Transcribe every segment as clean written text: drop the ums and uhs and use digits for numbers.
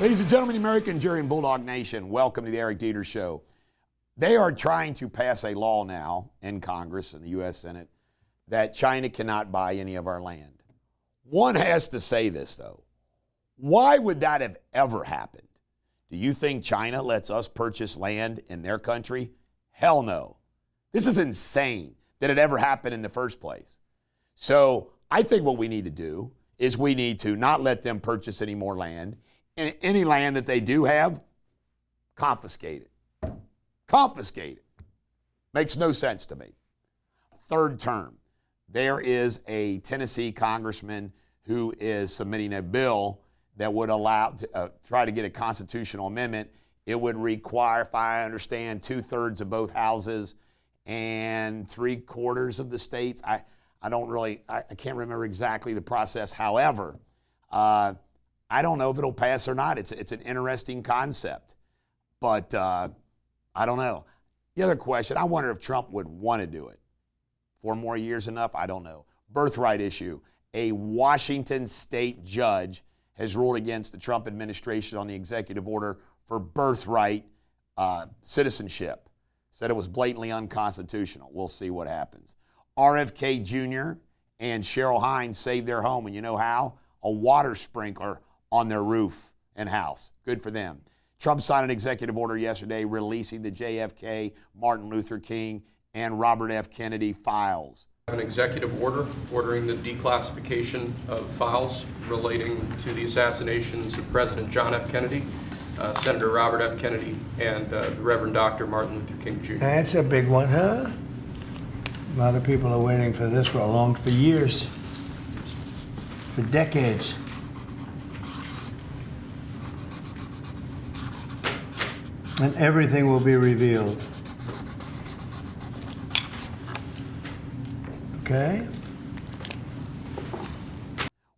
Ladies and gentlemen, American jury and Bulldog Nation, welcome to the Eric Deters Show. They are trying to pass a law now in Congress and the U.S. Senate that China cannot buy any of our land. One has to say this, though. Why would that have ever happened? Do you think China lets us purchase land in their country? Hell no. This is insane that it ever happened in the first place. So I think what we need to do is we need to not let them purchase any more land. Any land that they do have, confiscate it. Confiscate it. Makes no sense to me. Third term, there is a Tennessee congressman who is submitting a bill that would allow, try to get a constitutional amendment. It would require, if I understand, 2/3 of both houses and 3/4 of the states. I can't remember exactly the process. However, I don't know if it'll pass or not. It's an interesting concept, but I don't know. The other question, I wonder if Trump would want to do it. 4 more years enough? I don't know. Birthright issue. A Washington state judge has ruled against the Trump administration on the executive order for birthright citizenship. Said it was blatantly unconstitutional. We'll see what happens. RFK Jr. and Cheryl Hines saved their home, and you know how? A water sprinkler on their roof and house. Good for them. Trump signed an executive order yesterday releasing the JFK, Martin Luther King, and Robert F. Kennedy files. An executive order ordering the declassification of files relating to the assassinations of President John F. Kennedy, Senator Robert F. Kennedy, and the Reverend Dr. Martin Luther King Jr. That's a big one, huh? A lot of people are waiting for this for years, for decades. And everything will be revealed. Okay?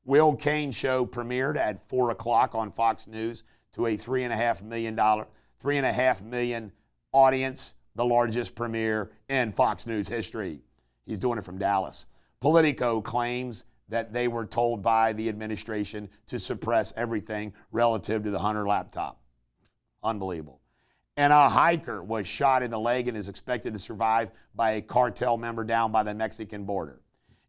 Will Cain show premiered at 4 o'clock on Fox News to a $3.5 million audience, the largest premiere in Fox News history. He's doing it from Dallas. Politico claims that they were told by the administration to suppress everything relative to the Hunter laptop. Unbelievable. And a hiker was shot in the leg and is expected to survive by a cartel member down by the Mexican border.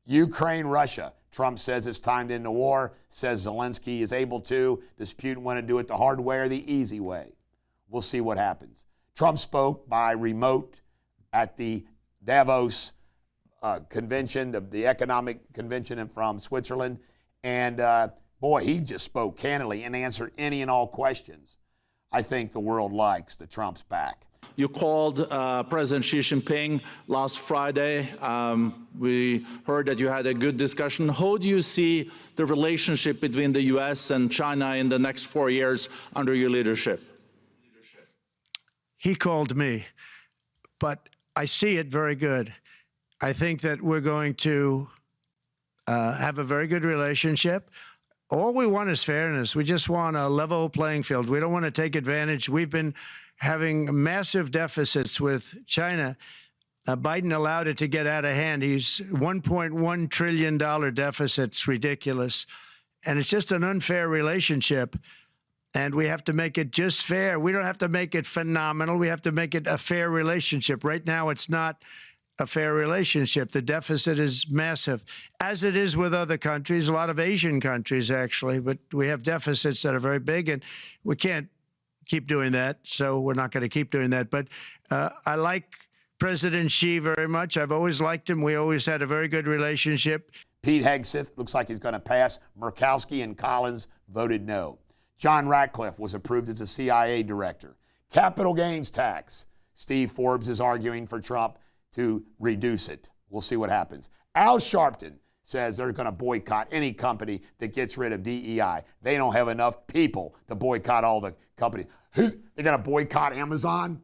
Ukraine, Russia. Trump says it's time to end the war, says Zelensky is able to. Does Putin want to do it the hard way or the easy way? We'll see what happens. Trump spoke by remote at the Davos convention, the economic convention from Switzerland. And boy, he just spoke candidly and answered any and all questions. I think the world likes the Trump's back. You called President Xi Jinping last Friday. We heard that you had a good discussion. How do you see the relationship between the U.S. and China in the next 4 years under your leadership? He called me, but I see it very good. I think that we're going to have a very good relationship. All we want is fairness. We just want a level playing field. We don't want to take advantage. We've been having massive deficits with China. Biden allowed it to get out of hand. He's $1.1 trillion deficit. It's ridiculous. And it's just an unfair relationship. And we have to make it just fair. We don't have to make it phenomenal. We have to make it a fair relationship. Right now, it's not a fair relationship. The deficit is massive, as it is with other countries, a lot of Asian countries, actually. But we have deficits that are very big, and we can't keep doing that, so we're not going to keep doing that. But I like President Xi very much. I've always liked him. We always had a very good relationship. Pete Hegseth looks like he's going to pass. Murkowski and Collins voted no. John Ratcliffe was approved as a CIA director. Capital gains tax. Steve Forbes is arguing for Trump to reduce it. We'll see what happens. Al Sharpton says they're going to boycott any company that gets rid of DEI. They don't have enough people to boycott all the companies. They're going to boycott Amazon?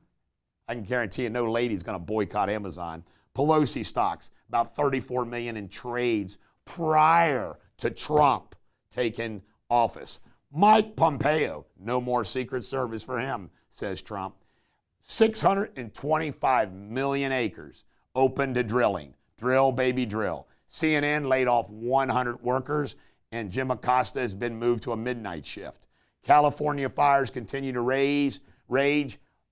I can guarantee you no lady's going to boycott Amazon. Pelosi stocks, about $34 million in trades prior to Trump taking office. Mike Pompeo, no more Secret Service for him, says Trump. 625 million acres open to drilling. Drill, baby, drill. CNN laid off 100 workers, and Jim Acosta has been moved to a midnight shift. California fires continue to rage.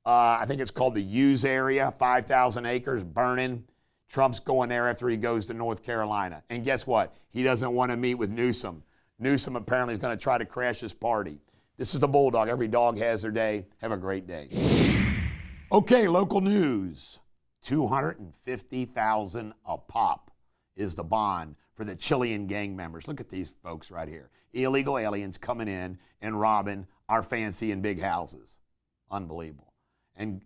I think it's called the Hughes area, 5,000 acres burning. Trump's going there after he goes to North Carolina. And guess what? He doesn't want to meet with Newsom. Newsom apparently is going to try to crash his party. This is the Bulldog. Every dog has their day. Have a great day. Okay, local news. $250,000 a pop is the bond for the Chilean gang members. Look at these folks right here. Illegal aliens coming in and robbing our fancy and big houses. Unbelievable. And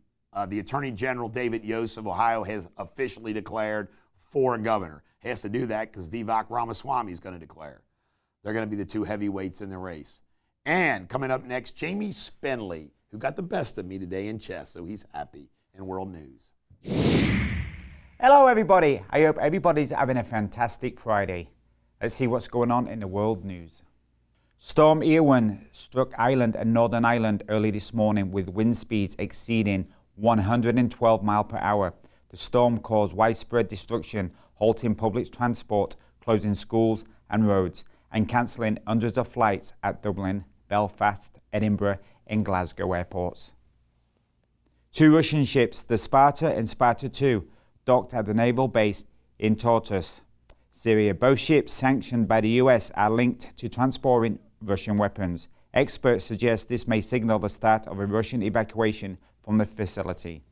the Attorney General, David Yost of Ohio, has officially declared for governor. He has to do that because Vivek Ramaswamy is going to declare. They're going to be the two heavyweights in the race. And coming up next, Jamie Spindley, who got the best of me today in chess, so he's happy in world news. Hello everybody, I hope everybody's having a fantastic Friday. Let's see what's going on in the world news. Storm Irwin struck Ireland and Northern Ireland early this morning with wind speeds exceeding 112 miles per hour. The storm caused widespread destruction, halting public transport, closing schools and roads, and cancelling hundreds of flights at Dublin, Belfast, Edinburgh and Glasgow airports. Two Russian ships, the Sparta and Sparta II, docked at the naval base in Tartus, Syria. Both ships, sanctioned by the US, are linked to transporting Russian weapons. Experts suggest this may signal the start of a Russian evacuation from the facility.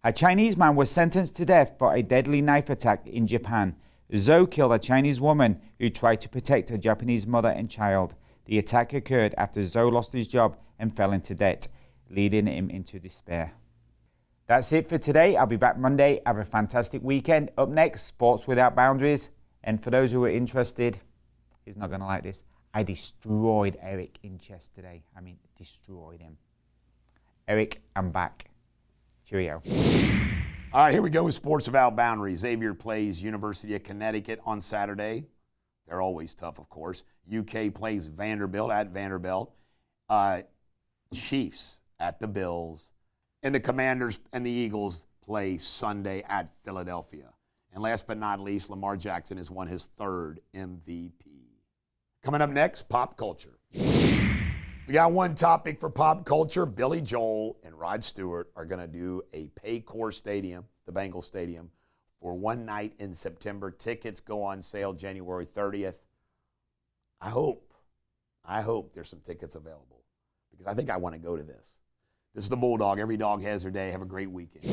A Chinese man was sentenced to death for a deadly knife attack in Japan. Zhou killed a Chinese woman who tried to protect her Japanese mother and child. The attack occurred after Zhou lost his job and fell into debt, leading him into despair. That's it for today. I'll be back Monday. Have a fantastic weekend. Up next, Sports Without Boundaries. And for those who are interested, he's not going to like this. I destroyed Eric in chess today. I mean, destroyed him. Eric, I'm back. Cheerio. All right, here we go with Sports Without Boundaries. Xavier plays University of Connecticut on Saturday. They're always tough, of course. UK plays Vanderbilt at Vanderbilt. Chiefs at the Bills. And the Commanders and the Eagles play Sunday at Philadelphia. And last but not least, Lamar Jackson has won his third MVP. Coming up next, pop culture. We got one topic for pop culture. Billy Joel and Rod Stewart are going to do a Paycor Stadium, the Bengals Stadium, for one night in September. Tickets go on sale January 30th. I hope there's some tickets available because I think I want to go to this. This is the Bulldog. Every dog has their day. Have a great weekend.